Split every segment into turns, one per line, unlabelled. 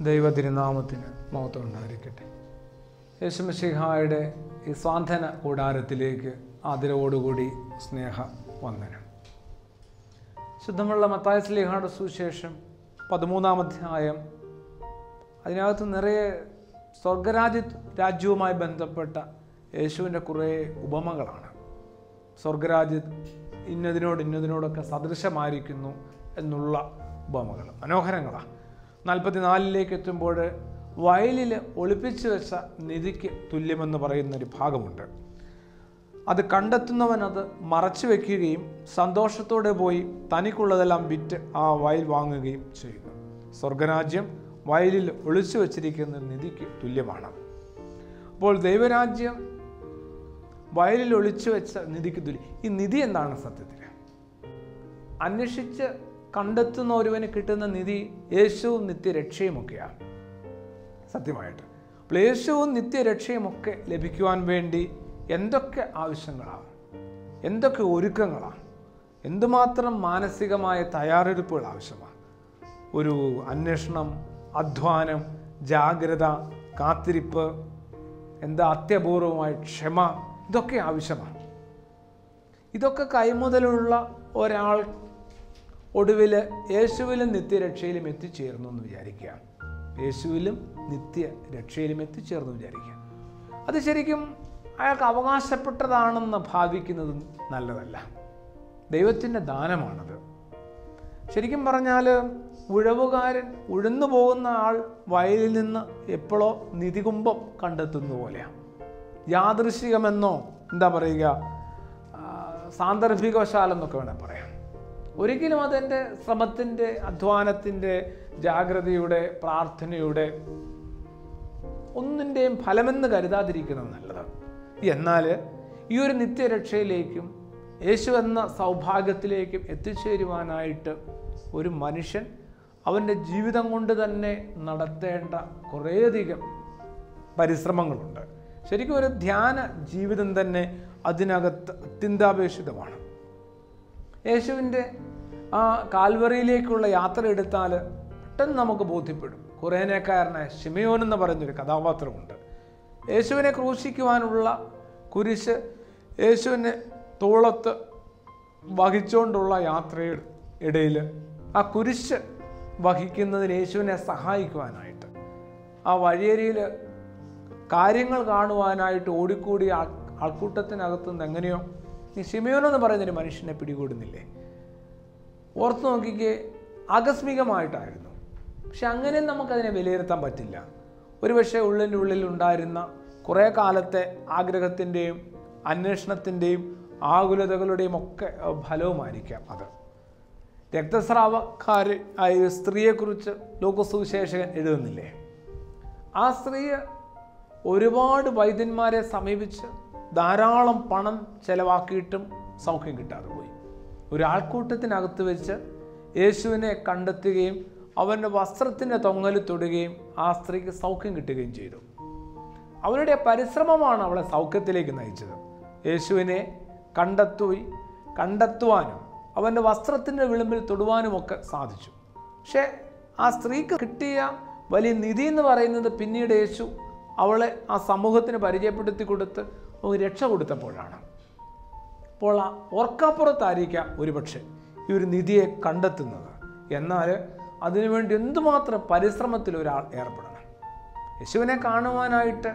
ദൈവ തിരുനാമത്തിന് മഹത്വം ഉണ്ടായിരിക്കട്ടെ. യേശുമിശിഹായുടെ ഈ സ്വാന്തന കൂടാരത്തിലേക്ക് ആദരവോടുകൂടി സ്നേഹ വന്ദനം. ശുദ്ധമുള്ള മത്തായി ശ്ലീഹായുടെ സുവിശേഷം 13-ാം അധ്യായം, അതിനകത്ത് നിറയെ സ്വർഗരാജ്യവുമായി ബന്ധപ്പെട്ട യേശുവിൻ്റെ കുറേ ഉപമകളാണ്. സ്വർഗരാജ്യ ഇന്നതിനോടൊക്കെ സദൃശമായിരിക്കുന്നു എന്നുള്ള ഉപമകൾ മനോഹരങ്ങളാണ്. 44-ലേക്ക് എത്തുമ്പോൾ വയലിൽ ഒളിപ്പിച്ചു വെച്ച നിധിക്ക് തുല്യമെന്ന് പറയുന്നൊരു ഭാഗമുണ്ട്. അത് കണ്ടെത്തുന്നവൻ അത് മറച്ചു വയ്ക്കുകയും സന്തോഷത്തോടെ പോയി തനിക്കുള്ളതെല്ലാം വിറ്റ് ആ വയൽ വാങ്ങുകയും ചെയ്യുന്നു. സ്വർഗരാജ്യം വയലിൽ ഒളിച്ചു വച്ചിരിക്കുന്ന നിധിക്ക് തുല്യമാണ്. അപ്പോൾ ദൈവരാജ്യം വയലിൽ ഒളിച്ചു വെച്ച നിധിക്ക് തുല്യം. ഈ നിധി എന്താണ് സത്യത്തിൽ? അന്വേഷിച്ച് കണ്ടെത്തുന്ന ഒരുവന് കിട്ടുന്ന നിധി യേശുവും നിത്യരക്ഷയുമൊക്കെയാണ് സത്യമായിട്ട്. അപ്പോൾ യേശുവും നിത്യരക്ഷയുമൊക്കെ ലഭിക്കുവാൻ വേണ്ടി എന്തൊക്കെ ആവശ്യങ്ങളാണ്, എന്തൊക്കെ ഒരുക്കങ്ങളാണ്, എന്തുമാത്രം മാനസികമായ തയ്യാറെടുപ്പുകൾ ആവശ്യമാണ്. ഒരു അന്വേഷണം, അധ്വാനം, ജാഗ്രത, കാത്തിരിപ്പ്, അത്യപൂർവമായ ക്ഷമ, ഇതൊക്കെ ആവശ്യമാണ്. ഇതൊക്കെ കൈമുതലുള്ള ഒരാൾ ഒടുവിൽ യേശുവിലും നിത്യരക്ഷയിലും എത്തിച്ചേർന്നു എന്ന് വിചാരിക്കുക. യേശുവിലും നിത്യരക്ഷയിലും എത്തിച്ചേർന്നു വിചാരിക്കുക. അത് ശരിക്കും അയാൾക്ക് അവകാശപ്പെട്ടതാണെന്ന് ഭാവിക്കുന്നത് നല്ലതല്ല. ദൈവത്തിൻ്റെ ദാനമാണത്. ശരിക്കും പറഞ്ഞാൽ ഉഴവുകാരൻ ഉഴന്നു പോകുന്ന ആൾ വയലിൽ നിന്ന് എപ്പോഴോ നിധികുംഭം കണ്ടെത്തുന്ന പോലെയാണ്. യാദൃശികമെന്നോ സാന്ദർഭികവശാലെന്നൊക്കെ വേണം പറയാം. ഒരിക്കലും അതെൻ്റെ ശ്രമത്തിൻ്റെ, അധ്വാനത്തിൻ്റെ, ജാഗ്രതയുടെ, പ്രാർത്ഥനയുടെ ഒന്നിൻ്റെയും ഫലമെന്ന് കരുതാതിരിക്കുന്നത് നല്ലത്. എന്നാൽ ഈ ഒരു നിത്യരക്ഷയിലേക്കും യേശു എന്ന സൗഭാഗ്യത്തിലേക്കും എത്തിച്ചേരുവാനായിട്ട് ഒരു മനുഷ്യൻ അവൻ്റെ ജീവിതം കൊണ്ട് തന്നെ നടത്തേണ്ട കുറേയധികം പരിശ്രമങ്ങളുണ്ട്. ശരിക്കും ഒരു ധ്യാന ജീവിതം തന്നെ അതിനകത്ത് അത്യന്താപേക്ഷിതമാണ്. യേശുവിൻ്റെ ആ കാൽവറിയിലേക്കുള്ള യാത്ര എടുത്താൽ പെട്ടെന്ന് നമുക്ക് ബോധ്യപ്പെടും. കുറേനേക്കാരനായ ശിമയോൻ എന്ന് പറയുന്നൊരു കഥാപാത്രമുണ്ട്. യേശുവിനെ ക്രൂശിക്കുവാനുള്ള കുരിശ് യേശുവിനെ തോളത്ത് വഹിച്ചുകൊണ്ടുള്ള യാത്രയുടെ ഇടയിൽ ആ കുരിശ് വഹിക്കുന്നതിന് യേശുവിനെ സഹായിക്കുവാനായിട്ട് ആ വഴിയരിയിൽ കാര്യങ്ങൾ കാണുവാനായിട്ട് ഓടിക്കൂടി ആൾക്കൂട്ടത്തിനകത്തു നിന്ന് എങ്ങനെയോ ഈ ശിമയോൻ എന്ന് പറയുന്നൊരു മനുഷ്യനെ പിടികൂടുന്നില്ലേ? ഓർത്ത് നോക്കിക്കേ, ആകസ്മികമായിട്ടായിരുന്നു. പക്ഷെ അങ്ങനെ നമുക്കതിനെ വിലയിരുത്താൻ പറ്റില്ല. ഒരുപക്ഷെ ഉള്ളിൻ്റെ ഉള്ളിൽ ഉണ്ടായിരുന്ന കുറേ കാലത്തെ ആഗ്രഹത്തിൻ്റെയും അന്വേഷണത്തിൻ്റെയും ആകുലതകളുടെയും ഒക്കെ ഫലവുമായിരിക്കാം അത്. രക്തസ്രാവക്കാരി ആയ സ്ത്രീയെക്കുറിച്ച് ലോകസുവിശേഷകൻ എഴുതുന്നില്ലേ? ആ സ്ത്രീ ഒരുപാട് വൈദ്യന്മാരെ സമീപിച്ച് ധാരാളം പണം ചെലവാക്കിയിട്ടും സൗഖ്യം കിട്ടാതെ പോയി. ഒരു ആൾക്കൂട്ടത്തിനകത്ത് വെച്ച് യേശുവിനെ കണ്ടെത്തുകയും അവൻ്റെ വസ്ത്രത്തിൻ്റെ തൊങ്ങൽ തൊടുകയും ആ സ്ത്രീക്ക് സൗഖ്യം കിട്ടുകയും ചെയ്തു. അവരുടെ പരിശ്രമമാണ് അവളെ സൗഖ്യത്തിലേക്ക് നയിച്ചത്. യേശുവിനെ കണ്ടെത്തുവാനും അവൻ്റെ വസ്ത്രത്തിൻ്റെ വിളിമ്പിൽ തൊടുവാനുമൊക്കെ സാധിച്ചു. പക്ഷേ ആ സ്ത്രീക്ക് കിട്ടിയ വലിയ നിധി എന്ന് പറയുന്നത് പിന്നീട് യേശു അവളെ ആ സമൂഹത്തിന് പരിചയപ്പെടുത്തി കൊടുത്ത് രക്ഷ കൊടുത്തപ്പോഴാണ്. അപ്പോൾ ഓർക്കാപ്പുറത്തായിരിക്കാം ഒരുപക്ഷെ ഈ ഒരു നിധിയെ കണ്ടെത്തുന്നത്. എന്നാൽ അതിനുവേണ്ടി എന്തുമാത്രം പരിശ്രമത്തിൽ ഒരാൾ ഏർപ്പെടണം. യേശുവിനെ കാണുവാനായിട്ട്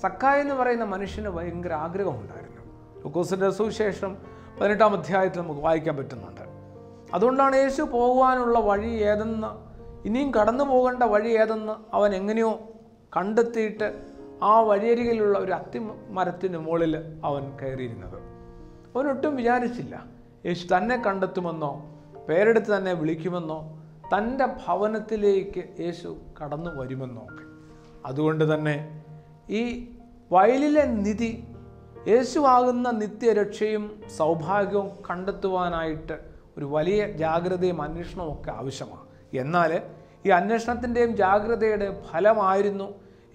സക്കായി എന്ന് പറയുന്ന മനുഷ്യന് ഭയങ്കര ആഗ്രഹമുണ്ടായിരുന്നു. ലൂക്കോസിൻ്റെ സുവിശേഷം 18-ാം അധ്യായത്തിൽ നമുക്ക് വായിക്കാൻ പറ്റുന്നുണ്ട്. അതുകൊണ്ടാണ് യേശു പോകുവാനുള്ള വഴി ഏതെന്ന്, ഇനിയും കടന്നു പോകേണ്ട വഴി ഏതെന്ന് അവൻ എങ്ങനെയോ കണ്ടെത്തിയിട്ട് ആ വഴിയരികിലുള്ള ഒരു അത്തിമരത്തിന് മുകളിൽ അവൻ കയറിയിരുന്നത്. അവനൊട്ടും വിചാരിച്ചില്ല യേശു തന്നെ കണ്ടെത്തുമെന്നോ പേരെടുത്ത് തന്നെ വിളിക്കുമെന്നോ തൻ്റെ ഭവനത്തിലേക്ക് യേശു കടന്നു വരുമെന്നോ ഒക്കെ. അതുകൊണ്ട് തന്നെ ഈ വയലിലെ നിധി, യേശു ആകുന്ന നിത്യരക്ഷയും സൗഭാഗ്യവും കണ്ടെത്തുവാനായിട്ട് ഒരു വലിയ ജാഗ്രതയും അന്വേഷണവും ഒക്കെ ആവശ്യമാണ്. എന്നാൽ ഈ അന്വേഷണത്തിൻ്റെയും ജാഗ്രതയുടെയും ഫലമായിരുന്നു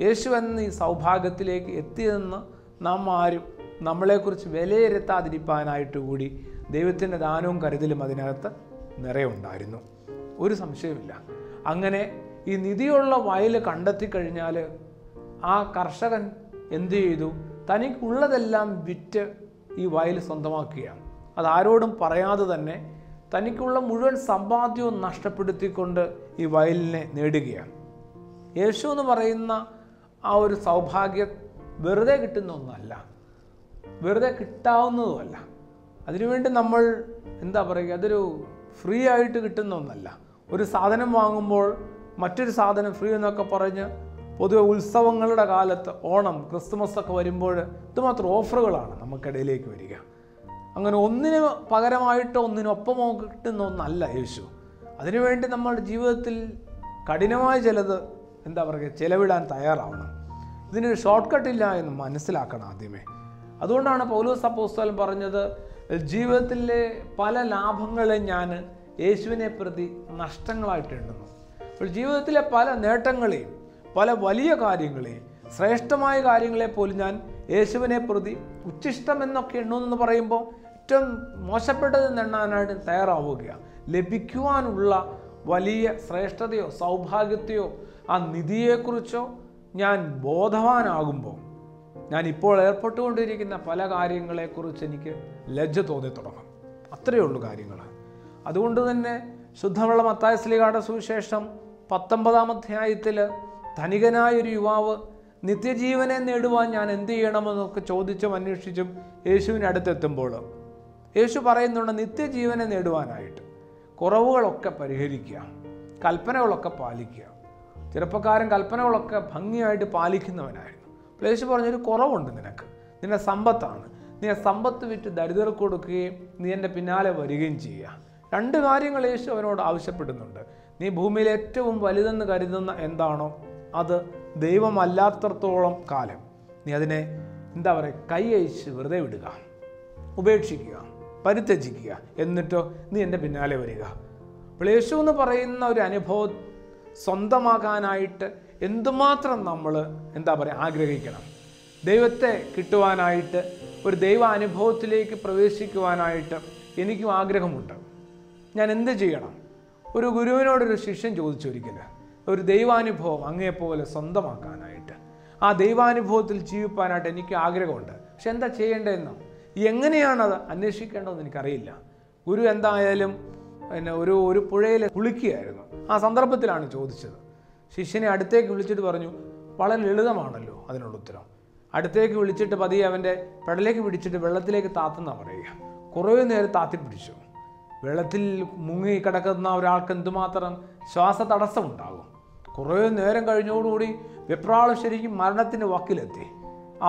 യേശു എന്ന ഈ സൗഭാഗ്യത്തിലേക്ക് എത്തിയതെന്ന് നാം ആരും നമ്മളെക്കുറിച്ച് വിലയിരുത്താതിരിക്കാനായിട്ട് കൂടി ദൈവത്തിൻ്റെ ദാനവും കരുതലും അതിനകത്ത് നിറയുണ്ടായിരുന്നു. ഒരു സംശയമില്ല. അങ്ങനെ ഈ നിധിയുള്ള വയൽ കണ്ടെത്തി കഴിഞ്ഞാൽ ആ കർഷകൻ എന്തു ചെയ്തു? തനിക്കുള്ളതെല്ലാം വിറ്റ് ഈ വയൽ സ്വന്തമാക്കുകയാണ്. അതാരോടും പറയാതെ തന്നെ തനിക്കുള്ള മുഴുവൻ സമ്പാദ്യവും നഷ്ടപ്പെടുത്തിക്കൊണ്ട് ഈ വയലിനെ നേടുകയാണ്. യേശു എന്ന് പറയുന്ന ആ ഒരു സൗഭാഗ്യം വെറുതെ കിട്ടുന്ന ഒന്നല്ല, വെറുതെ കിട്ടാവുന്നതുമല്ല. അതിനുവേണ്ടി നമ്മൾ എന്താ പറയുക, അതൊരു ഫ്രീ ആയിട്ട് കിട്ടുന്ന ഒന്നല്ല. ഒരു സാധനം വാങ്ങുമ്പോൾ മറ്റൊരു സാധനം ഫ്രീ എന്നൊക്കെ പറഞ്ഞ് പൊതുവെ ഉത്സവങ്ങളുടെ കാലത്ത്, ഓണം, ക്രിസ്മസ് ഒക്കെ വരുമ്പോൾ ഇതുമാത്രം ഓഫറുകളാണ് നമുക്കിടയിലേക്ക് വരിക. അങ്ങനെ ഒന്നിന് പകരമായിട്ടോ ഒന്നിനൊപ്പമോ കിട്ടുന്ന ഒന്നല്ല യേശു. അതിനുവേണ്ടി നമ്മുടെ ജീവിതത്തിൽ കഠിനമായ ചിലത് എന്താ പറയുക ചിലവിടാൻ തയ്യാറാവണം. ഇതിനൊരു ഷോർട്ട് കട്ടില്ല എന്ന് മനസ്സിലാക്കണം ആദ്യമേ. അതുകൊണ്ടാണ് പൗലോസ് അപ്പോസ്തലൻ പറഞ്ഞത്, ജീവിതത്തിലെ പല ലാഭങ്ങളെ ഞാൻ യേശുവിനെ പ്രതി നഷ്ടങ്ങളായിട്ട് എണ്ണുന്നു. അപ്പോൾ ജീവിതത്തിലെ പല നേട്ടങ്ങളെയും പല വലിയ കാര്യങ്ങളെയും ശ്രേഷ്ഠമായ കാര്യങ്ങളെ പോലും ഞാൻ യേശുവിനെ പ്രതി ഉച്ഛിഷ്ടം എന്നൊക്കെ എണ്ണുമെന്ന് പറയുമ്പോൾ ഏറ്റവും മോശപ്പെട്ടതെന്ന് എണ്ണാനായിട്ട് തയ്യാറാവുകയാണ്. ലഭിക്കുവാനുള്ള വലിയ ശ്രേഷ്ഠതയോ സൗഭാഗ്യത്തെയോ ആ നിധിയെക്കുറിച്ചോ ഞാൻ ബോധവാനാകുമ്പോൾ ഞാൻ ഇപ്പോൾ ഏർപ്പെട്ടുകൊണ്ടിരിക്കുന്ന പല കാര്യങ്ങളെക്കുറിച്ച് എനിക്ക് ലജ്ജ തോന്നി തുടങ്ങും. അത്രയേ ഉള്ളൂ കാര്യങ്ങൾ. അതുകൊണ്ട് തന്നെ ശുദ്ധമുള്ള മത്തായി ശ്ലീഹായുടെ സുവിശേഷം 19-ാം അധ്യായത്തിൽ ധനികനായൊരു യുവാവ് നിത്യജീവനെ നേടുവാൻ ഞാൻ എന്ത് ചെയ്യണമെന്നൊക്കെ ചോദിച്ചും അന്വേഷിച്ചും യേശുവിൻ്റെ അടുത്തെത്തുമ്പോൾ യേശു പറയുന്നുണ്ട്, നിത്യജീവനെ നേടുവാനായിട്ട് കുറവുകളൊക്കെ പരിഹരിക്കുക, കൽപ്പനകളൊക്കെ പാലിക്കുക. ചെറുപ്പക്കാരൻ കൽപ്പനകളൊക്കെ ഭംഗിയായിട്ട് പാലിക്കുന്നവനായിരുന്നു. യേശു പറഞ്ഞൊരു കുറവുണ്ട് നിനക്ക്, നിന്റെ സമ്പത്താണ്. നീ ആ സമ്പത്ത് വിറ്റ് ദരിദ്രർക്ക് കൊടുക്കുകയും നീ എൻ്റെ പിന്നാലെ വരികയും ചെയ്യുക. 2 കാര്യങ്ങൾ യേശു അവനോട് ആവശ്യപ്പെടുന്നുണ്ട്. നീ ഭൂമിയിൽ ഏറ്റവും വലുതെന്ന് കരുതുന്ന എന്താണോ അത് ദൈവമല്ലാത്തടത്തോളം കാലം നീ അതിനെ എന്താ പറയുക കൈ അയച്ച് വെറുതെ വിടുക, ഉപേക്ഷിക്കുക, പരിത്യജിക്കുക. എന്നിട്ടോ നീ എൻ്റെ പിന്നാലെ വരിക. അപ്പോൾ യേശു എന്ന് പറയുന്ന ഒരു അനുഭവം സ്വന്തമാക്കാനായിട്ട് എന്തുമാത്രം നമ്മൾ എന്താ പറയുക ആഗ്രഹിക്കണം. ദൈവത്തെ കിട്ടുവാനായിട്ട്, ഒരു ദൈവ അനുഭവത്തിലേക്ക് പ്രവേശിക്കുവാനായിട്ട് എനിക്കും ആഗ്രഹമുണ്ട്. ഞാൻ എന്ത് ചെയ്യണം? ഒരു ഗുരുവിനോടൊരു ശിഷ്യൻ ചോദിച്ചൊരിക്കൽ, ഒരു ദൈവാനുഭവം അങ്ങേപ്പോലെ സ്വന്തമാക്കാനായിട്ട്, ആ ദൈവാനുഭവത്തിൽ ജീവിപ്പാനായിട്ട് എനിക്ക് ആഗ്രഹമുണ്ട്. പക്ഷെ എന്താ ചെയ്യേണ്ടതെന്നോ എങ്ങനെയാണത് അന്വേഷിക്കേണ്ടതെന്ന് എനിക്കറിയില്ല. ഗുരു എന്തായാലും ഒരു പുഴയിൽ കുളിക്കുകയായിരുന്നു. ആ സന്ദർഭത്തിലാണ് ചോദിച്ചത്. ശിഷ്യനെ അടുത്തേക്ക് വിളിച്ചിട്ട് പറഞ്ഞു, വളരെ ലളിതമാണല്ലോ അതിനുള്ള ഉത്തരം. അടുത്തേക്ക് വിളിച്ചിട്ട് പതിയെ അവൻ്റെ പെടലേക്ക് പിടിച്ചിട്ട് വെള്ളത്തിലേക്ക് താത്തുന്ന പറയുക. കുറേ നേരം താത്തിപ്പിടിച്ചു. വെള്ളത്തിൽ മുങ്ങി കിടക്കുന്ന ഒരാൾക്ക് എന്തുമാത്രം ശ്വാസ തടസ്സമുണ്ടാകും. കുറേ നേരം കഴിഞ്ഞോടുകൂടി വെപ്രാളം ശരിക്കും മരണത്തിൻ്റെ വക്കിലെത്തി.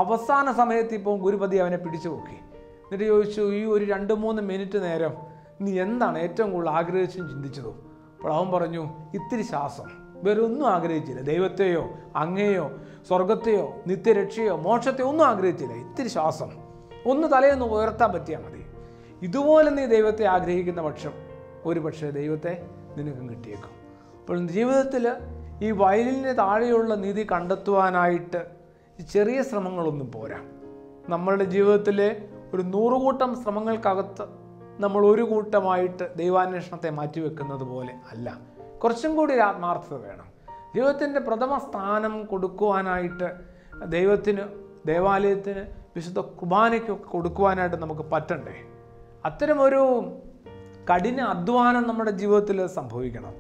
അവസാന സമയത്ത് ഇപ്പോൾ ഗുരുപതി അവനെ പിടിച്ചു നോക്കി. എന്നിട്ട് ചോദിച്ചു, ഈ ഒരു 2-3 മിനിറ്റ് നേരം നീ എന്താണ് ഏറ്റവും കൂടുതൽ ആഗ്രഹിച്ചും ചിന്തിച്ചതോ? അപ്പോൾ അവൻ പറഞ്ഞു, ഇത്തിരി ശ്വാസം. വേറെ ഒന്നും ആഗ്രഹിച്ചില്ല. ദൈവത്തെയോ അങ്ങയെയോ സ്വർഗത്തെയോ നിത്യരക്ഷയോ മോക്ഷത്തെയോ ഒന്നും ആഗ്രഹിച്ചില്ല. ഇത്തിരി ശ്വാസം, ഒന്ന് തലയൊന്ന് ഉയർത്താൻ പറ്റിയാൽ മതി. ഇതുപോലെ നീ ദൈവത്തെ ആഗ്രഹിക്കുന്ന പക്ഷം ഒരു പക്ഷേ ദൈവത്തെ നിനക്കും കിട്ടിയേക്കും. അപ്പോൾ ജീവിതത്തിൽ ഈ വയലിന് താഴെയുള്ള നിധി കണ്ടെത്തുവാനായിട്ട് ചെറിയ ശ്രമങ്ങളൊന്നും പോരാ. നമ്മളുടെ ജീവിതത്തിലെ ഒരു 100 കൂട്ടം ശ്രമങ്ങൾക്കകത്ത് നമ്മൾ ഒരു കൂട്ടമായിട്ട് ദൈവാന്വേഷണത്തെ മാറ്റിവെക്കുന്നത് പോലെ അല്ല. കുറച്ചും കൂടി ഒരു ആത്മാർത്ഥത വേണം. ജീവിതത്തിൻ്റെ പ്രഥമ സ്ഥാനം കൊടുക്കുവാനായിട്ട് ദൈവത്തിന്, ദേവാലയത്തിന്, വിശുദ്ധ കുർബാനയ്ക്കൊക്കെ കൊടുക്കുവാനായിട്ട് നമുക്ക് പറ്റണ്ടേ? അത്തരമൊരു കഠിന അധ്വാനം നമ്മുടെ ജീവിതത്തിൽ സംഭവിക്കണം.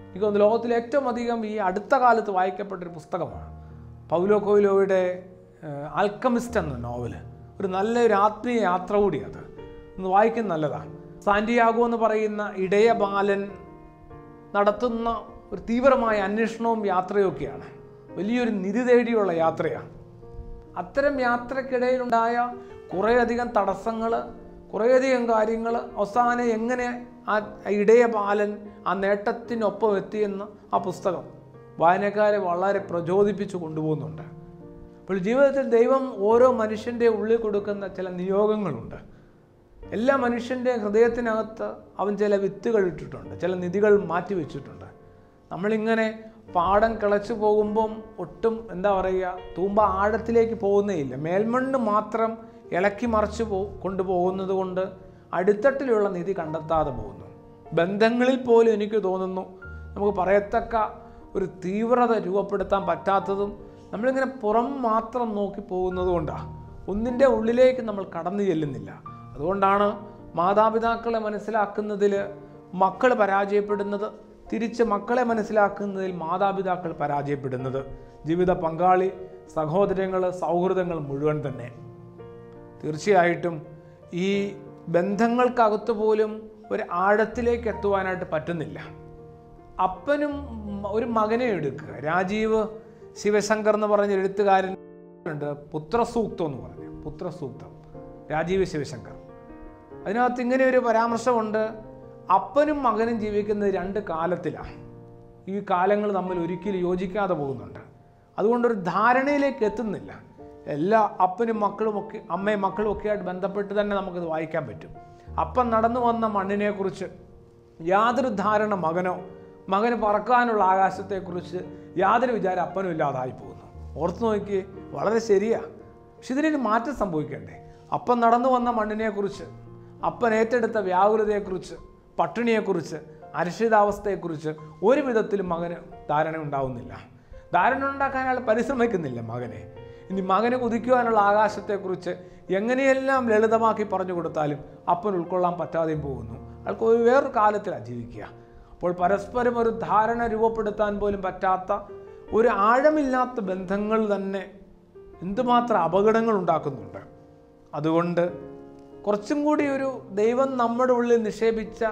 എനിക്ക് തോന്നുന്നു ലോകത്തിലെ ഏറ്റവും അധികം ഈ അടുത്ത കാലത്ത് വായിക്കപ്പെട്ടൊരു പുസ്തകമാണ് പൗലോ കൊയ്ലോയുടെ ആൽക്കമിസ്റ്റ് എന്ന നോവല്. ഒരു നല്ലൊരു ആത്മീയ യാത്ര കൂടി അത് ഒന്ന് വായിക്കുന്നത് നല്ലതാണ്. സാന്റിയാഗോ എന്ന് പറയുന്ന ഇടയ ബാലൻ നടത്തുന്ന ഒരു തീവ്രമായ അന്വേഷണവും യാത്രയൊക്കെയാണ്. വലിയൊരു നിധി തേടിയുള്ള യാത്രയാണ്. അത്തരം യാത്രക്കിടയിലുണ്ടായ കുറേയധികം തടസ്സങ്ങൾ, കുറേയധികം കാര്യങ്ങൾ, അവസാനം എങ്ങനെ ആ ഇടയ ബാലൻ ആ നേട്ടത്തിനൊപ്പം എത്തിയെന്ന് ആ പുസ്തകം വായനക്കാരെ വളരെ പ്രചോദിപ്പിച്ചു കൊണ്ടുപോകുന്നുണ്ട്. അപ്പോൾ ജീവിതത്തിൽ ദൈവം ഓരോ മനുഷ്യൻ്റെ ഉള്ളിൽ കൊടുക്കുന്ന ചില നിയോഗങ്ങളുണ്ട്. എല്ലാ മനുഷ്യൻ്റെ ഹൃദയത്തിനകത്ത് അവൻ ചില വിത്തുകൾ ഇട്ടിട്ടുണ്ട്, ചില നിധികൾ മാറ്റിവെച്ചിട്ടുണ്ട്. നമ്മളിങ്ങനെ പാടം കിളച്ചു പോകുമ്പം ഒട്ടും എന്താ പറയുക തൂമ്പ ആഴത്തിലേക്ക് പോകുന്നേയില്ല. മേൽമണ്ണ് മാത്രം ഇളക്കി മറിച്ച് കൊണ്ടുപോകുന്നത് കൊണ്ട് അടിത്തട്ടിലുള്ള നിധി കണ്ടെത്താതെ പോകുന്നു. ബന്ധങ്ങളിൽ പോലും എനിക്ക് തോന്നുന്നു നമുക്ക് പറയത്തക്ക ഒരു തീവ്രത രൂപപ്പെടുത്താൻ പറ്റാത്തതും നമ്മളിങ്ങനെ പുറം മാത്രം നോക്കി പോകുന്നത് കൊണ്ടാണ്. ഒന്നിൻ്റെ ഉള്ളിലേക്ക് നമ്മൾ കടന്നു ചെല്ലുന്നില്ല. അതുകൊണ്ടാണ് മാതാപിതാക്കളെ മനസ്സിലാക്കുന്നതിൽ മക്കൾ പരാജയപ്പെടുന്നത്, തിരിച്ച് മക്കളെ മനസ്സിലാക്കുന്നതിൽ മാതാപിതാക്കൾ പരാജയപ്പെടുന്നത്, ജീവിത പങ്കാളി, സഹോദരങ്ങൾ, സൗഹൃദങ്ങൾ മുഴുവൻ തന്നെ. തീർച്ചയായിട്ടും ഈ ബന്ധങ്ങൾക്കകത്ത് പോലും ഒരു ആഴത്തിലേക്ക് എത്തുവാനായിട്ട് പറ്റുന്നില്ല. അപ്പനും ഒരു മകനെ എടുക്കുക. രാജീവ് ശിവശങ്കർ എന്ന് പറഞ്ഞ എഴുത്തുകാരൻ ഉണ്ട്, പുത്രസൂക്തം എന്ന് പറഞ്ഞു, പുത്രസൂക്തം, രാജീവ് ശിവശങ്കർ. അതിനകത്ത് ഇങ്ങനെ ഒരു പരാമർശമുണ്ട്: അപ്പനും മകനും ജീവിക്കുന്നത് രണ്ട് കാലത്തിലാണ്. ഈ കാലങ്ങൾ തമ്മിൽ ഒരിക്കലും യോജിക്കാതെ പോകുന്നുണ്ട്. അതുകൊണ്ടൊരു ധാരണയിലേക്ക് എത്തുന്നില്ല. എല്ലാ അപ്പനും മക്കളുമൊക്കെ, അമ്മയും മക്കളും ഒക്കെ ആയിട്ട് ബന്ധപ്പെട്ട് തന്നെ നമുക്കത് വായിക്കാൻ പറ്റും. അപ്പൻ നടന്നു വന്ന മണ്ണിനെക്കുറിച്ച് യാതൊരു ധാരണ മകന് പറക്കാനുള്ള ആകാശത്തെക്കുറിച്ച് യാതൊരു വിചാരം അപ്പനും ഇല്ലാതായി പോകുന്നു. ഓർത്ത് നോക്കി, വളരെ ശരിയാണ്. പക്ഷെ ഇതിനൊരു മാറ്റം സംഭവിക്കണ്ടേ? അപ്പൻ നടന്നു വന്ന മണ്ണിനെക്കുറിച്ച്, അപ്പൻ ഏറ്റെടുത്ത വ്യാകുലതയെക്കുറിച്ച്, പട്ടിണിയെക്കുറിച്ച്, അരക്ഷിതാവസ്ഥയെക്കുറിച്ച് ഒരു വിധത്തിലും മകന് ധാരണ ഉണ്ടാവുന്നില്ല. ധാരണ ഉണ്ടാക്കാൻ അയാൾ പരിശ്രമിക്കുന്നില്ല മകനെ. ഇനി മകന് കുതിക്കുവാനുള്ള ആകാശത്തെക്കുറിച്ച് എങ്ങനെയെല്ലാം ലളിതമാക്കി പറഞ്ഞു കൊടുത്താലും അപ്പൻ ഉൾക്കൊള്ളാൻ പറ്റാതെയും പോകുന്നു. അയാൾക്ക് വേറൊരു കാലത്തിലാണ് ജീവിക്കുക. അപ്പോൾ പരസ്പരം ഒരു ധാരണ രൂപപ്പെടുത്താൻ പോലും പറ്റാത്ത, ഒരു ആഴമില്ലാത്ത ബന്ധങ്ങൾ തന്നെ എന്തുമാത്രം അപകടങ്ങൾ ഉണ്ടാക്കുന്നുണ്ട്. അതുകൊണ്ട് കുറച്ചും കൂടി ഒരു ദൈവം നമ്മുടെ ഉള്ളിൽ നിക്ഷേപിച്ച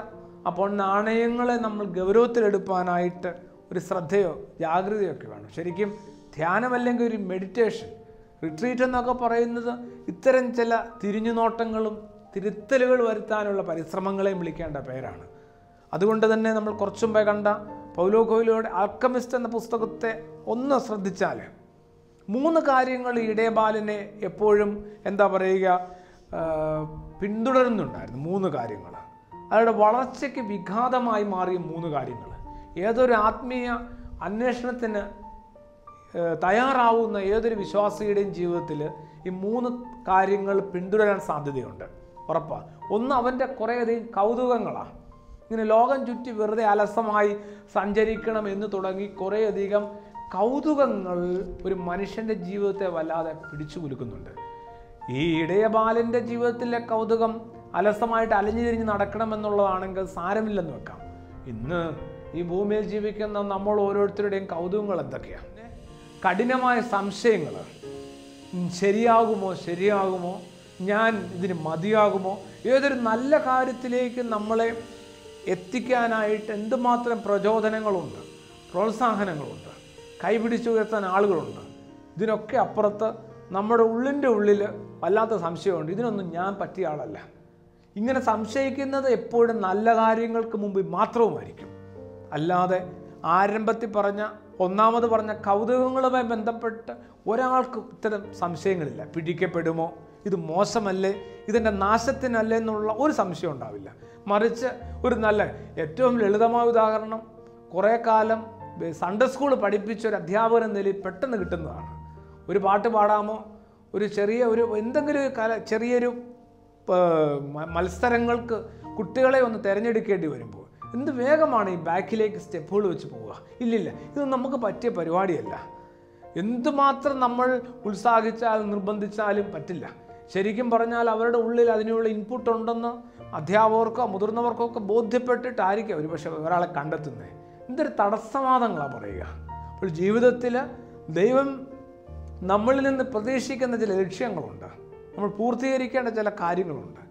അപ്പോൾ നാണയങ്ങളെ നമ്മൾ ഗൗരവത്തിലെടുക്കാനായിട്ട് ഒരു ശ്രദ്ധയോ ജാഗ്രതയോ ഒക്കെ വേണം. ശരിക്കും ധ്യാനമല്ലെങ്കിൽ ഒരു മെഡിറ്റേഷൻ റിട്രീറ്റ് എന്നൊക്കെ പറയുന്നത് ഇത്തരം ചില തിരിഞ്ഞുനോട്ടങ്ങളും തിരുത്തലുകൾ വരുത്താനുള്ള പരിശ്രമങ്ങളെയും വിളിക്കേണ്ട പേരാണ്. അതുകൊണ്ട് തന്നെ നമ്മൾ കുറച്ചു മുമ്പേ കണ്ട പൗലോ കൊയ്ലോയുടെ ആൽക്കമിസ്റ്റ് എന്ന പുസ്തകത്തെ ഒന്ന് ശ്രദ്ധിച്ചാൽ 3 കാര്യങ്ങൾ ഇടയബാലനെ എപ്പോഴും എന്താ പറയുക പിന്തുടരുന്നുണ്ടായിരുന്നു. 3 കാര്യങ്ങൾ, അയാളുടെ വളർച്ചയ്ക്ക് വിഘാതമായി മാറിയ 3 കാര്യങ്ങൾ. ഏതൊരു ആത്മീയ അന്വേഷണത്തിന് തയ്യാറാവുന്ന ഏതൊരു വിശ്വാസിയുടെയും ജീവിതത്തിൽ ഈ 3 കാര്യങ്ങൾ പിന്തുടരാൻ സാധ്യതയുണ്ട്, ഉറപ്പാണ്. ഒന്ന്, അവൻ്റെ കുറേയധികം കൗതുകങ്ങളാണ്. ഇങ്ങനെ ലോകം ചുറ്റി വെറുതെ അലസമായി സഞ്ചരിക്കണം എന്ന് തുടങ്ങി കുറേയധികം കൗതുകങ്ങൾ ഒരു മനുഷ്യൻ്റെ ജീവിതത്തെ വല്ലാതെ പിടിച്ചു കുലുക്കുന്നുണ്ട്. ഈ ഇടയബാലൻ്റെ ജീവിതത്തിലെ കൗതുകം അലസമായിട്ട് അലഞ്ഞു തിരിഞ്ഞ് നടക്കണമെന്നുള്ളതാണെങ്കിൽ സാരമില്ലെന്ന് വെക്കാം. ഇന്ന് ഈ ഭൂമിയിൽ ജീവിക്കുന്ന നമ്മൾ ഓരോരുത്തരുടെയും കൗതുകങ്ങൾ എന്തൊക്കെയാണ്? കഠിനമായ സംശയങ്ങൾ. ശരിയാകുമോ, ഞാൻ ഇതിന് മതിയാകുമോ? ഏതൊരു നല്ല കാര്യത്തിലേക്ക് നമ്മളെ എത്തിക്കാനായിട്ട് എന്തുമാത്രം പ്രചോദനങ്ങളുണ്ട്, പ്രോത്സാഹനങ്ങളുണ്ട്, കൈപിടിച്ചു ഉയർത്താൻ ആളുകളുണ്ട്. ഇതിനൊക്കെ അപ്പുറത്ത് നമ്മുടെ ഉള്ളിൻ്റെ ഉള്ളിൽ വല്ലാത്ത സംശയമുണ്ട്, ഇതിനൊന്നും ഞാൻ പറ്റിയ ആളല്ല. ഇങ്ങനെ സംശയിക്കുന്നത് എപ്പോഴും നല്ല കാര്യങ്ങൾക്ക് മുമ്പിൽ മാത്രവുമായിരിക്കും. അല്ലാതെ ആരംഭത്തിൽ ഒന്നാമത് പറഞ്ഞ കൗതുകങ്ങളുമായി ബന്ധപ്പെട്ട് ഒരാൾക്ക് ഇത്തരം സംശയങ്ങളില്ല. പിടിക്കപ്പെടുമോ, ഇത് മോശമല്ലേ, ഇതിൻ്റെ നാശത്തിനല്ലേ എന്നുള്ള ഒരു സംശയം ഉണ്ടാവില്ല. മറിച്ച് ഒരു നല്ല ഏറ്റവും ലളിതമായ ഉദാഹരണം, കുറേ കാലം സൺഡേ സ്കൂൾ പഠിപ്പിച്ച ഒരു അധ്യാപകൻ എന്ന നിലയിൽ പെട്ടെന്ന് കിട്ടുന്നതാണ്. ഒരു പാട്ട് പാടാമോ, എന്തെങ്കിലും ചെറിയൊരു മത്സരങ്ങൾക്ക് കുട്ടികളെ ഒന്ന് തിരഞ്ഞെടുക്കേണ്ടി വരുമ്പോൾ എന്ത് വേഗമാണ് ഈ ബാക്കിലേക്ക് സ്റ്റെപ്പുകൾ വെച്ച് പോവുക. ഇല്ലില്ല, ഇത് നമുക്ക് പറ്റിയ പരിപാടിയല്ല. എന്തുമാത്രം നമ്മൾ ഉത്സാഹിച്ചാലും നിർബന്ധിച്ചാലും പറ്റില്ല. ശരിക്കും പറഞ്ഞാൽ അവരുടെ ഉള്ളിൽ അതിനുള്ള ഇൻപുട്ട് ഉണ്ടെന്ന് അധ്യാപകർക്കോ മുതിർന്നവർക്കോ ഒക്കെ ബോധ്യപ്പെട്ടിട്ടായിരിക്കും ഒരുപക്ഷെ ഒരാളെ കണ്ടെത്തുന്നത്. എന്തൊരു തടസ്സവാദങ്ങളാണ് പറയുക. അപ്പോൾ ജീവിതത്തിൽ ദൈവം നമ്മളിൽ നിന്ന് പ്രതീക്ഷിക്കുന്ന ചില ലക്ഷ്യങ്ങളുണ്ട്, നമ്മൾ പൂർത്തീകരിക്കേണ്ട ചില കാര്യങ്ങളുണ്ട്.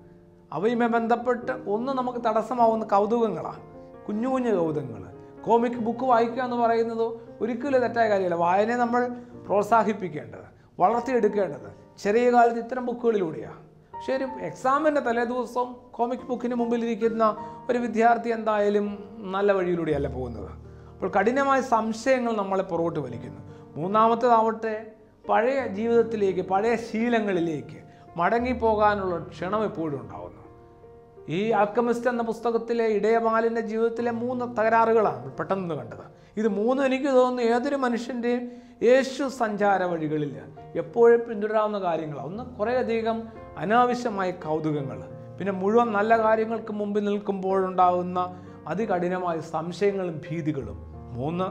അവയുമായി ബന്ധപ്പെട്ട് ഒന്ന് നമുക്ക് തടസ്സമാവുന്ന കൗതുകങ്ങളാണ്, കുഞ്ഞു കൗതുകങ്ങൾ. കോമിക് ബുക്ക് വായിക്കുക എന്ന് പറയുന്നത് ഒരിക്കലും തെറ്റായ കാര്യമല്ല. വായനയെ നമ്മൾ പ്രോത്സാഹിപ്പിക്കേണ്ടത്, വളർത്തിയെടുക്കേണ്ടത് ചെറിയ കാലത്ത് ഇത്തരം ബുക്കുകളിലൂടെയാണ്. പക്ഷേ ഒരു എക്സാമിൻ്റെ തലേദിവസം കോമിക് ബുക്കിന് മുമ്പിലിരിക്കുന്ന ഒരു വിദ്യാർത്ഥി എന്തായാലും നല്ല വഴിയിലൂടെയല്ല പോകുന്നത്. അപ്പോൾ കഠിനമായ സംശയങ്ങൾ നമ്മളെ പുറകോട്ട് വലിക്കുന്നു. മൂന്നാമത്തേതാവട്ടെ, പഴയ ജീവിതത്തിലേക്ക്, പഴയ ശീലങ്ങളിലേക്ക് മടങ്ങിപ്പോകാനുള്ള ക്ഷണം എപ്പോഴും ഉണ്ടാകുന്നു. ഈ ആൽക്കമിസ്റ്റ് എന്ന പുസ്തകത്തിലെ ഇടയബാലൻ്റെ ജീവിതത്തിലെ 3 തകരാറുകളാണ് പെട്ടെന്ന് കണ്ടത്. ഇത് 3 എനിക്ക് തോന്നുന്നു ഏതൊരു മനുഷ്യൻ്റെയും യേശു സഞ്ചാര വഴികളിൽ എപ്പോഴും പിന്തുടരാവുന്ന കാര്യങ്ങളാണ്. ഒന്ന്, കുറേയധികം അനാവശ്യമായ കൗതുകങ്ങൾ. പിന്നെ മുഴുവൻ നല്ല കാര്യങ്ങൾക്ക് മുമ്പിൽ നിൽക്കുമ്പോഴുണ്ടാകുന്ന അതികഠിനമായ സംശയങ്ങളും ഭീതികളും. 3,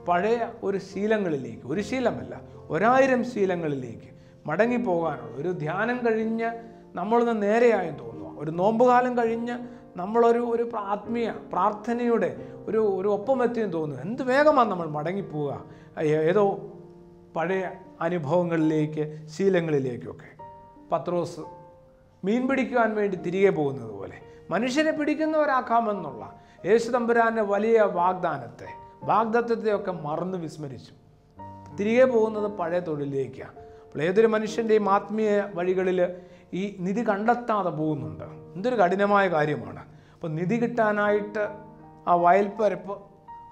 പഴയ ഒരു ശീലങ്ങളിലേക്ക്, ഒരു ശീലമല്ല 1000 ശീലങ്ങളിലേക്ക് മടങ്ങിപ്പോകാനുള്ള ഒരു ധ്യാനം കഴിഞ്ഞ് നമ്മളൊന്ന് നേരെയായെന്ന് തോന്നുക, ഒരു നോമ്പുകാലം കഴിഞ്ഞ് നമ്മളൊരു ആത്മീയ പ്രാർത്ഥനയുടെ ഒരു ഒപ്പമെത്തിയെന്ന് തോന്നുന്നു. എന്ത് വേഗമാണ് നമ്മൾ മടങ്ങിപ്പോവുക ഏതോ പഴയ അനുഭവങ്ങളിലേക്ക്, ശീലങ്ങളിലേക്കൊക്കെ. പത്രോസ് മീൻ പിടിക്കുവാൻ വേണ്ടി തിരികെ പോകുന്നത് പോലെ മനുഷ്യനെ പിടിക്കുന്നവരാക്കാമെന്നുള്ള യേശു തമ്പുരാൻ്റെ വലിയ വാഗ്ദത്തത്തെയൊക്കെ മറന്ന് വിസ്മരിച്ചു തിരികെ പോകുന്നത് പഴയ തൊഴിലിലേക്കാണ്. അപ്പോൾ ഏതൊരു മനുഷ്യൻ്റെയും ആത്മീയ വഴികളിൽ ഈ നിധി കണ്ടെത്താതെ പോകുന്നുണ്ട്. എന്തൊരു കഠിനമായ കാര്യമാണ്. അപ്പോൾ നിധി കിട്ടാനായിട്ട് ആ വയൽപ്പരപ്പ്,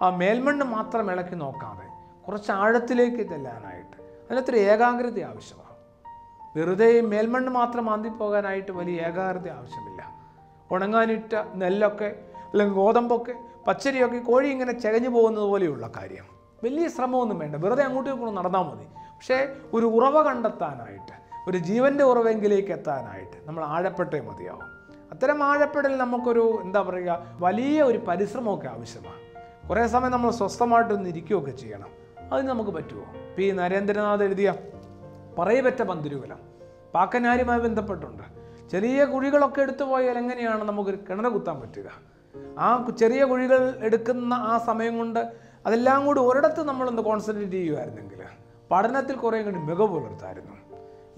ആ മേൽമണ്ണ് മാത്രം ഇളക്കി നോക്കാതെ കുറച്ച് ആഴത്തിലേക്ക് ചെല്ലാനായിട്ട് അതിനൊത്തിരി ഏകാഗ്രത ആവശ്യമാണ്. വെറുതെ മേൽമണ്ണ് മാത്രം മാന്തിപ്പോകാനായിട്ട് വലിയ ഏകാഗ്രത ആവശ്യമില്ല. ഉണങ്ങാനിട്ട നെല്ലൊക്കെ അല്ലെങ്കിൽ ഗോതമ്പൊക്കെ പച്ചരിയൊക്കെ കോഴി ഇങ്ങനെ ചകഞ്ഞു പോകുന്നത് പോലെയുള്ള കാര്യം. വലിയ ശ്രമമൊന്നും വേണ്ട, വെറുതെ അങ്ങോട്ടും ഇങ്ങോട്ടും നടന്നാൽ മതി. പക്ഷേ ഒരു ഉറവ കണ്ടെത്താനായിട്ട്, ഒരു ജീവൻ്റെ ഉറവെങ്കിലേക്ക് എത്താനായിട്ട് നമ്മൾ ആഴപ്പെട്ടേ മതിയാവും. അത്തരം ആഴപ്പെടൽ നമുക്കൊരു വലിയ ഒരു പരിശ്രമമൊക്കെ ആവശ്യമാണ്. കുറേ സമയം നമ്മൾ സ്വസ്ഥമായിട്ടൊന്ന് ഇരിക്കുകയൊക്കെ ചെയ്യണം. അതിന് നമുക്ക് പറ്റുമോ? പി നരേന്ദ്രനാഥ് എഴുതിയ പറയപെറ്റ പന്തിരുകുലം പാക്കനാരുമായി ബന്ധപ്പെട്ടുണ്ട്. ചെറിയ കുഴികളൊക്കെ എടുത്തു പോയാൽ എങ്ങനെയാണ് നമുക്കൊരു കിണർ കുത്താൻ പറ്റുക? ആ ചെറിയ കുഴികൾ എടുക്കുന്ന ആ സമയം കൊണ്ട് അതെല്ലാം കൂടി ഒരിടത്ത് നമ്മളൊന്ന് കോൺസെൻട്രേറ്റ് ചെയ്യുമായിരുന്നെങ്കിൽ പഠനത്തിൽ കുറേ കൂടി മികവ് പുലർത്തായിരുന്നു.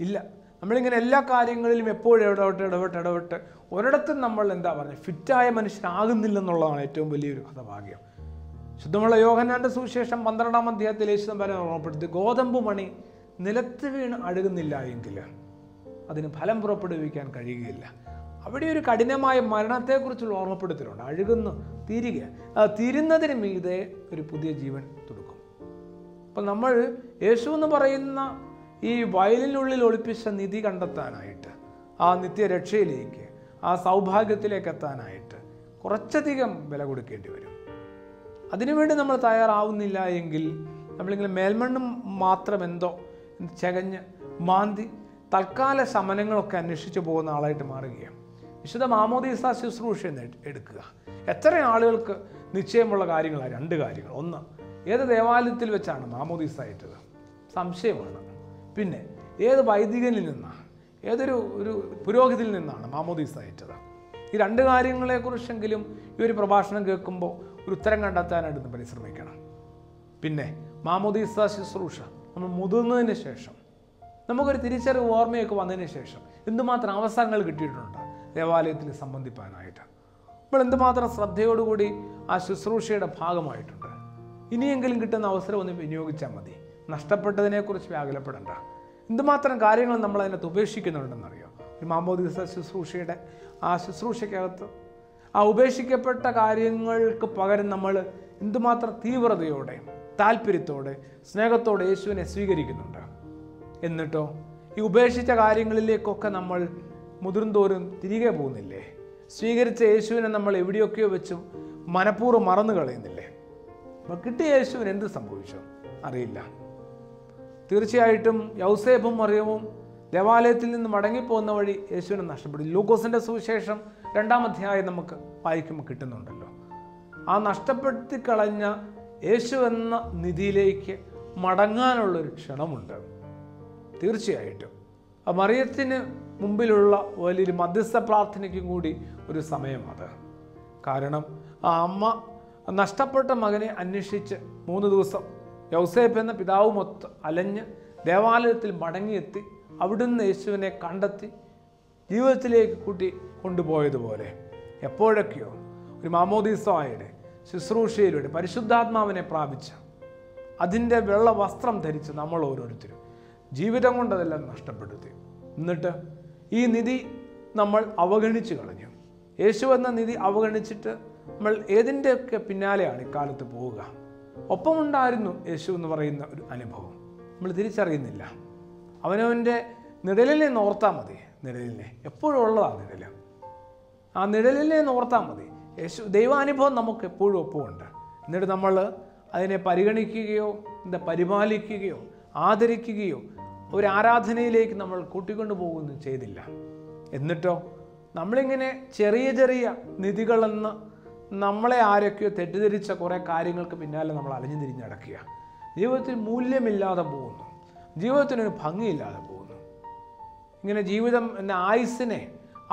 ഇല്ല, നമ്മളിങ്ങനെ എല്ലാ കാര്യങ്ങളിലും എപ്പോഴും ഇടപെട്ട് ഒരിടത്തും നമ്മൾ ഫിറ്റായ മനുഷ്യനാകുന്നില്ലെന്നുള്ളതാണ് ഏറ്റവും വലിയൊരു ഹതഭാഗ്യം. ശുദ്ധമുള്ള യോഹന്നാന്റെ സുവിശേഷം 12-ാം അധ്യായത്തിൽ യേശു തമ്പുരാൻ ഓർമ്മപ്പെടുത്തി, ഗോതമ്പ് മണി നിലത്ത് വീണ് അഴുകുന്നില്ല എങ്കിൽ അതിന് ഫലം പുറപ്പെടുവിക്കാൻ കഴിയുകയില്ല. അവിടെ ഒരു കഠിനമായ മരണത്തെക്കുറിച്ചുള്ള ഓർമ്മപ്പെടുത്തലുണ്ട്. അഴുകുന്നു, തീരുക, തീരുന്നതിന് മീതെ ഒരു പുതിയ ജീവൻ തുടുക്കും. അപ്പം നമ്മൾ യേശു എന്ന് പറയുന്ന ഈ വയലിനുള്ളിൽ ഒളിപ്പിച്ച നിധി കണ്ടെത്താനായിട്ട്, ആ നിത്യരക്ഷയിലേക്ക്, ആ സൗഭാഗ്യത്തിലേക്ക് എത്താനായിട്ട് കുറച്ചധികം വില കൊടുക്കേണ്ടി വരും. അതിനുവേണ്ടി നമ്മൾ തയ്യാറാവുന്നില്ല എങ്കിൽ നമ്മളിങ്ങനെ മേൽമണ്ണും മാത്രം ചകഞ്ഞ് മാന്തി തൽക്കാല ശമനങ്ങളൊക്കെ അന്വേഷിച്ച് പോകുന്ന ആളായിട്ട് മാറുകയാണ്. വിശുദ്ധ മാമോദീസ ശുശ്രൂഷ എടുക്കുക. എത്ര ആളുകൾക്ക് നിശ്ചയമുള്ള കാര്യങ്ങളാണ്? 2 കാര്യങ്ങൾ. ഒന്ന്, ഏത് ദേവാലയത്തിൽ വെച്ചാണ് മാമോദീസ ഏറ്റത്? സംശയമാണ്. പിന്നെ ഏത് വൈദികനിൽ നിന്നാണ്, ഏതൊരു പുരോഹിതനിൽ നിന്നാണ് മാമോദീസ ഏറ്റത്? ഈ 2 കാര്യങ്ങളെക്കുറിച്ചെങ്കിലും ഈ ഒരു പ്രഭാഷണം കേൾക്കുമ്പോൾ ഒരു ഉത്തരം കണ്ടെത്താനായിട്ട് പരിശ്രമിക്കണം. പിന്നെ മാമോദീസ ശുശ്രൂഷ നമ്മൾ മുതിർന്നതിന് ശേഷം, നമുക്കൊരു തിരിച്ചറിവ് ഓർമ്മയൊക്കെ വന്നതിന് ശേഷം എന്തുമാത്രം അവസരങ്ങൾ കിട്ടിയിട്ടുണ്ട് ദേവാലയത്തിൽ സംബന്ധിപ്പാനായിട്ട്. നമ്മൾ എന്തുമാത്രം ശ്രദ്ധയോടുകൂടി ആ ശുശ്രൂഷയുടെ ഭാഗമായിട്ടുണ്ട്. ഇനിയെങ്കിലും കിട്ടുന്ന അവസരം ഒന്ന് വിനിയോഗിച്ചാൽ മതി. നഷ്ടപ്പെട്ടതിനെക്കുറിച്ച് വ്യാകുലപ്പെടേണ്ട. എന്തുമാത്രം കാര്യങ്ങൾ നമ്മൾ അതിനകത്ത് ഉപേക്ഷിക്കുന്നുണ്ടെന്നറിയോ? ഒരു മാമോദീസ ശുശ്രൂഷയുടെ ആ ശുശ്രൂഷയ്ക്കകത്ത് ആ ഉപേക്ഷിക്കപ്പെട്ട കാര്യങ്ങൾക്ക് പകരം നമ്മൾ എന്തുമാത്രം തീവ്രതയോടെ, താല്പര്യത്തോടെ, സ്നേഹത്തോടെ യേശുവിനെ സ്വീകരിക്കുന്നുണ്ട്. എന്നിട്ടോ ഈ ഉപേക്ഷിച്ച കാര്യങ്ങളിലേക്കൊക്കെ നമ്മൾ മുതിർന്തോറും തിരികെ പോകുന്നില്ലേ? സ്വീകരിച്ച യേശുവിനെ നമ്മൾ എവിടെയൊക്കെയോ വെച്ചും മനഃപൂർവ്വം മറന്നു കളയുന്നില്ലേ? അപ്പോൾ കിട്ടിയ യേശുവിന് എന്ത് സംഭവിച്ചു അറിയില്ല. തീർച്ചയായിട്ടും യൗസേപ്പും മറിയവും ദേവാലയത്തിൽ നിന്ന് മടങ്ങിപ്പോകുന്ന വഴി യേശുവിനെ നഷ്ടപ്പെടും. ലൂക്കോസിൻ്റെ സുവിശേഷം 2-ാം അധ്യായം നമുക്ക് വായിക്കുമ്പോൾ കിട്ടുന്നുണ്ടല്ലോ. ആ നഷ്ടപ്പെടുത്തി കളഞ്ഞ യേശു എന്ന നിധിയിലേക്ക് മടങ്ങാനുള്ളൊരു ക്ഷണമുണ്ട്. തീർച്ചയായിട്ടും ആ മറിയത്തിന് മുമ്പിലുള്ള വലിയൊരു മധ്യസ്ഥ പ്രാർത്ഥനയ്ക്കും കൂടി ഒരു സമയം അത്. കാരണം ആ അമ്മ നഷ്ടപ്പെട്ട മകനെ അന്വേഷിച്ച് 3 ദിവസം യൗസേപ്പ് എന്ന പിതാവുമൊത്ത് അലഞ്ഞ് ദേവാലയത്തിൽ മടങ്ങിയെത്തി അവിടുന്ന് യേശുവിനെ കണ്ടെത്തി ജീവിതത്തിലേക്ക് കൂട്ടി കൊണ്ടുപോയതുപോലെ എപ്പോഴൊക്കെയോ ഒരു മാമോദീസയുടെ ശുശ്രൂഷയിലൂടെ പരിശുദ്ധാത്മാവിനെ പ്രാപിച്ച അതിൻ്റെ വെള്ള വസ്ത്രം ധരിച്ച് നമ്മൾ ഓരോരുത്തരും ജീവിതം കൊണ്ടതെല്ലാം നഷ്ടപ്പെടുത്തി. എന്നിട്ട് ഈ നിധി നമ്മൾ അവഗണിച്ച് കളഞ്ഞു. യേശു എന്ന നിധി അവഗണിച്ചിട്ട് നമ്മൾ ഏതിൻ്റെയൊക്കെ പിന്നാലെയാണ് ഇക്കാലത്ത് പോവുക? ഒപ്പമുണ്ടായിരുന്നു യേശു എന്ന് പറയുന്ന ഒരു അനുഭവം, നമ്മൾ തിരിച്ചറിയുന്നില്ല. അവനവൻ്റെ നിഴലിനെ ഓർത്താൽ മതി. നിഴലിനെ എപ്പോഴും ഉള്ളതാണ് നിഴൽ. ആ നിഴലിനെ ഓർത്താൽ മതി. യേശു ദൈവാനുഭവം നമുക്ക് എപ്പോഴും ഒപ്പമുണ്ട്. എന്നിട്ട് നമ്മൾ അതിനെ പരിഗണിക്കുകയോ പരിപാലിക്കുകയോ ആദരിക്കുകയോ ഒരു ആരാധനയിലേക്ക് നമ്മൾ കൂട്ടിക്കൊണ്ടു പോകുകയൊന്നും ചെയ്തില്ല. എന്നിട്ടോ നമ്മളിങ്ങനെ ചെറിയ ചെറിയ നിധികളെന്ന് നമ്മളെ ആരൊക്കെയോ തെറ്റിദ്ധരിച്ച കുറേ കാര്യങ്ങൾക്ക് പിന്നാലെ നമ്മൾ അലഞ്ഞു തിരിഞ്ഞ് നടക്കുക. ജീവിതത്തിൽ മൂല്യമില്ലാതെ പോകുന്നു, ജീവിതത്തിനൊരു ഭംഗിയില്ലാതെ പോകുന്നു. ഇങ്ങനെ ജീവിതം എന്ന ആയുസ്സിനെ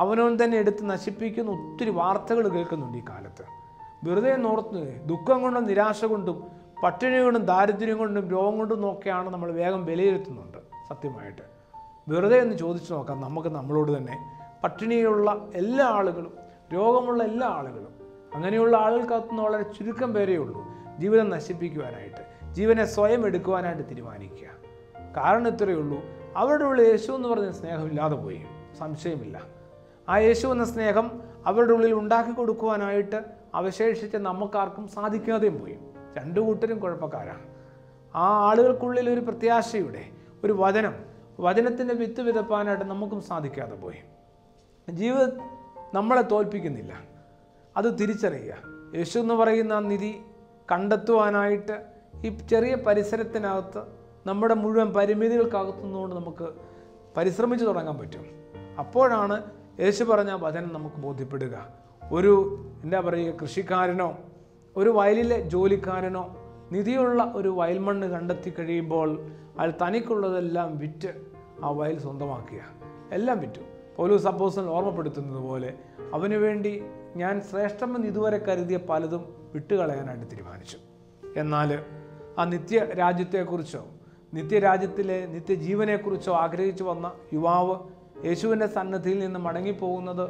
അവനവൻ തന്നെ എടുത്ത് നശിപ്പിക്കുന്ന ഒത്തിരി വാർത്തകൾ കേൾക്കുന്നുണ്ട് ഈ കാലത്ത്. വെറുതെ നോർത്ത് ദുഃഖം കൊണ്ടും നിരാശ കൊണ്ടും പട്ടിണി കൊണ്ടും ദാരിദ്ര്യം കൊണ്ടും രോഗം കൊണ്ടും നോക്കിയാണ് നമ്മൾ വേഗം വിലയിരുത്തുന്നുണ്ട്. സത്യമായിട്ട് വെറുതെ ഒന്ന് ചോദിച്ചു നോക്കാം നമുക്ക് നമ്മളോട് തന്നെ. പട്ടിണിയുള്ള എല്ലാ ആളുകളും, രോഗമുള്ള എല്ലാ ആളുകളും, അങ്ങനെയുള്ള ആളുകൾക്കകത്തുനിന്ന് വളരെ ചുരുക്കം പേരേ ഉള്ളൂ ജീവിതം നശിപ്പിക്കുവാനായിട്ട്, ജീവനെ സ്വയം എടുക്കുവാനായിട്ട് തീരുമാനിക്കുക. കാരണം ഇത്രയേ ഉള്ളൂ, അവരുടെ ഉള്ളിൽ യേശു എന്ന് പറഞ്ഞ സ്നേഹമില്ലാതെ പോയി, സംശയമില്ല. ആ യേശു എന്ന സ്നേഹം അവരുടെ ഉള്ളിൽ ഉണ്ടാക്കി കൊടുക്കുവാനായിട്ട് അവശേഷിച്ച് നമുക്കാർക്കും സാധിക്കാതെയും പോയി. രണ്ടു കൂട്ടരും കുഴപ്പക്കാരാണ്. ആ ആളുകൾക്കുള്ളിൽ ഒരു പ്രത്യാശയുടെ ഒരു വചനത്തിൻ്റെ വിത്ത് വിതപ്പാനായിട്ട് നമുക്കും സാധിക്കാതെ പോയി. ജീവിതം നമ്മളെ തോൽപ്പിക്കുന്നില്ല, അത് തിരിച്ചറിയുക. യേശു എന്ന് പറയുന്ന നിധി കണ്ടെത്തുവാനായിട്ട് ഈ ചെറിയ പരിസരത്തിനകത്ത് നമ്മുടെ മുഴുവൻ പരിമിതികൾക്കകത്തുനിന്നുകൊണ്ട് നമുക്ക് പരിശ്രമിച്ചു തുടങ്ങാൻ പറ്റും. അപ്പോഴാണ് യേശു പറഞ്ഞ വചനം നമുക്ക് ബോധ്യപ്പെടുക. ഒരു കൃഷിക്കാരനോ ഒരു വയലിലെ ജോലിക്കാരനോ നിധിയുള്ള ഒരു വയൽമണ്ണ് കണ്ടെത്തി കഴിയുമ്പോൾ അയാൾ തനിക്കുള്ളതെല്ലാം വിറ്റ് ആ വയൽ സ്വന്തമാക്കുക. എല്ലാം വിറ്റു. പൗലോസ് അപ്പോസ്തലൻ ഓർമ്മപ്പെടുത്തുന്നത് പോലെ അവന് വേണ്ടി ഞാൻ ശ്രേഷ്ഠമെന്ന് ഇതുവരെ കരുതിയ പലതും വിട്ടുകളയാനായിട്ട് തീരുമാനിച്ചു. എന്നാൽ ആ നിത്യരാജ്യത്തെക്കുറിച്ചോ നിത്യരാജ്യത്തിലെ നിത്യജീവനെക്കുറിച്ചോ ആഗ്രഹിച്ചു വന്ന യുവാവ് യേശുവിൻ്റെ സന്നിധിയിൽ നിന്ന് മടങ്ങിപ്പോകുന്നത്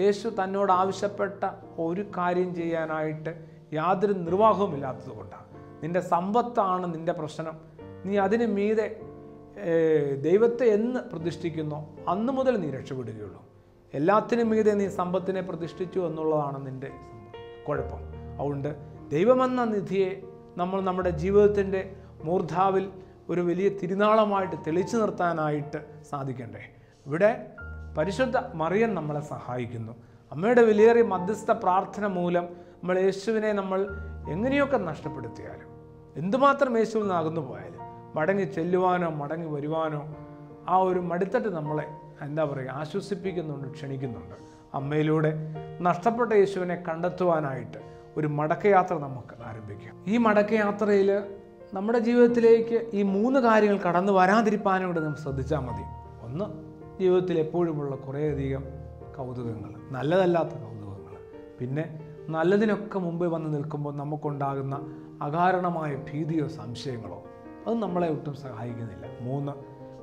യേശു തന്നോട് ആവശ്യപ്പെട്ട ഒരു കാര്യം ചെയ്യാനായിട്ട് യാതൊരു നിർവാഹവുമില്ലാത്തത് കൊണ്ടാണ്. നിൻ്റെ സമ്പത്താണ് നിൻ്റെ പ്രശ്നം. നീ അതിന് മീതെ ദൈവത്തെ എന്ന് പ്രതിഷ്ഠിക്കുന്നോ അന്ന് മുതൽ നീ രക്ഷപ്പെടുകയുള്ളൂ. എല്ലാത്തിനും മീതെ നീ സമ്പത്തിനെ പ്രതിഷ്ഠിച്ചു എന്നുള്ളതാണ് നിൻ്റെ കുഴപ്പം. അതുകൊണ്ട് ദൈവമെന്ന നിധിയെ നമ്മൾ നമ്മുടെ ജീവിതത്തിൻ്റെ മൂർധാവിൽ ഒരു വലിയ തിരുനാളമായിട്ട് തെളിച്ചു നിർത്താനായിട്ട് സാധിക്കണ്ടേ. ഇവിടെ പരിശുദ്ധ മറിയം നമ്മളെ സഹായിക്കുന്നു. അമ്മയുടെ വിലയേറിയ മധ്യസ്ഥ പ്രാർത്ഥന മൂലം നമ്മൾ യേശുവിനെ നമ്മൾ എങ്ങനെയൊക്കെ നഷ്ടപ്പെടുത്തിയാലും, എന്തുമാത്രം യേശുവിൽ നിന്ന് അകന്നു പോയാലും മടങ്ങി ചെല്ലുവാനോ മടങ്ങി വരുവാനോ ആ ഒരു മടിത്തട്ട് നമ്മളെ ആശ്വസിപ്പിക്കുന്നുണ്ട്, ക്ഷണിക്കുന്നുണ്ട്. അമ്മയിലൂടെ നഷ്ടപ്പെട്ട യേശുവിനെ കണ്ടെത്തുവാനായിട്ട് ഒരു മടക്കയാത്ര നമുക്ക് ആരംഭിക്കാം. ഈ മടക്കയാത്രയിൽ നമ്മുടെ ജീവിതത്തിലേക്ക് ഈ 3 കാര്യങ്ങൾ കടന്നു വരാതിരിക്കാനോട് നാം ശ്രദ്ധിച്ചാൽ മതി. ഒന്ന്, ജീവിതത്തിൽ എപ്പോഴുമുള്ള കുറേയധികം കൗതുകങ്ങൾ, നല്ലതല്ലാത്ത കൗതുകങ്ങൾ. പിന്നെ നല്ലതിനൊക്കെ മുമ്പേ വന്ന് നിൽക്കുമ്പോൾ നമുക്കുണ്ടാകുന്ന അകാരണമായ ഭീതിയോ സംശയങ്ങളോ അത് നമ്മളെ ഒട്ടും സഹായിക്കുന്നില്ല. 3,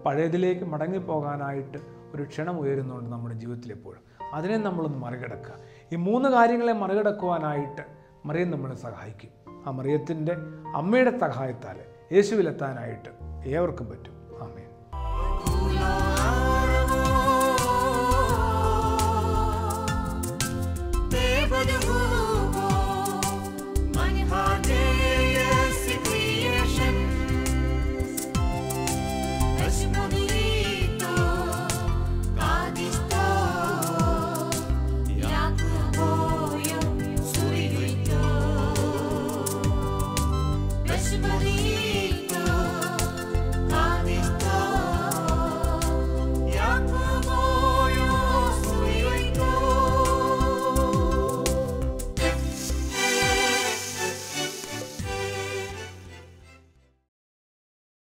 പഴയതിലേക്ക് മടങ്ങിപ്പോകാനായിട്ട് ഒരു ക്ഷണം ഉയരുന്നുണ്ട് നമ്മുടെ ജീവിതത്തിൽ എപ്പോഴും. അതിനെ നമ്മളൊന്ന് മറികടക്കുക. ഈ 3 കാര്യങ്ങളെ മറികടക്കുവാനായിട്ട് മറിയം നമ്മളെ സഹായിക്കും. ആ മറിയത്തിൻ്റെ അമ്മയുടെ സഹായത്താൽ യേശുവിലെത്താനായിട്ട് ഏവർക്കും പറ്റും. ആമേൻ.
Maria.